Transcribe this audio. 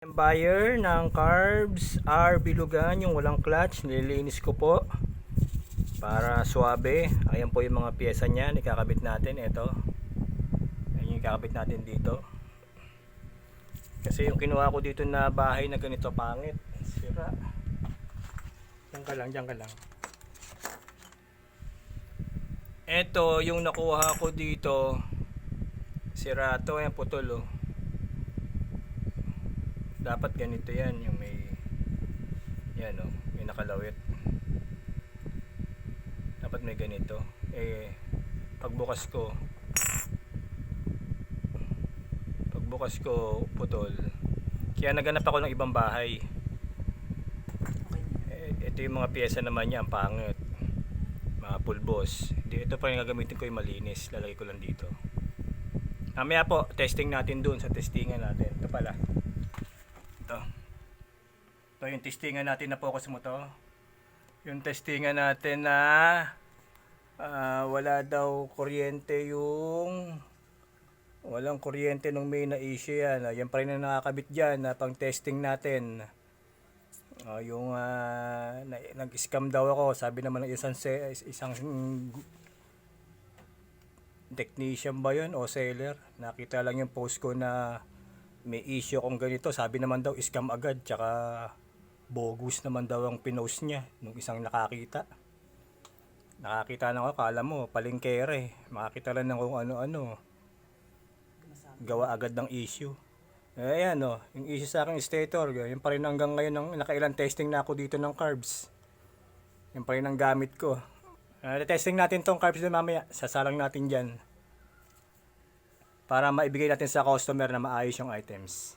Yung buyer ng carbs R Bilugan, yung walang clutch, nililinis ko po para suabe. Ayan po yung mga pyesa niya, ikakabit natin. Ito, ayan yung ikakabit natin dito, kasi yung kinuha ko dito na bahay na ganito pangit, sira. Diyan ka lang, diyan ka lang. Ito yung nakuha ko dito, sira to, ayan, putol oh. Dapat ganito yan, yung may yan oh, may nakalawit. Dapat may ganito. Pagbukas ko putol. Kaya naganap ako ng ibang bahay. Ito yung mga pyesa naman niya, ang pangit. Mga pulbos. Ito pa yung gagamitin ko, yung malinis. Lalagay ko lang dito. Mamaya po, testing natin dun sa testingan natin. Ito pala. Ito yung testingan natin na focus mo to. Yung testingan natin na wala daw kuryente, yung walang kuryente nung may na issue yan. Yan pa rin ang nakakabit dyan na pang testing natin. Yung nag-scam daw ako, sabi naman ng isang technician ba yun o seller. Nakita lang yung post ko na may issue kung ganito, sabi naman daw scam agad, tsaka bogus naman daw ang pinost niya nung isang nakakita lang ako, kala mo palengkere, makakita lang ng kung ano-ano, gawa agad ng issue. Ayan o, yung issue sa akin stator, yun pa rin hanggang ngayon. Nakailang testing na ako dito ng carbs, yun pa rin ang gamit ko. Testing natin tong carbs na mamaya, sasalang natin dyan para maibigay natin sa customer na maayos yung items.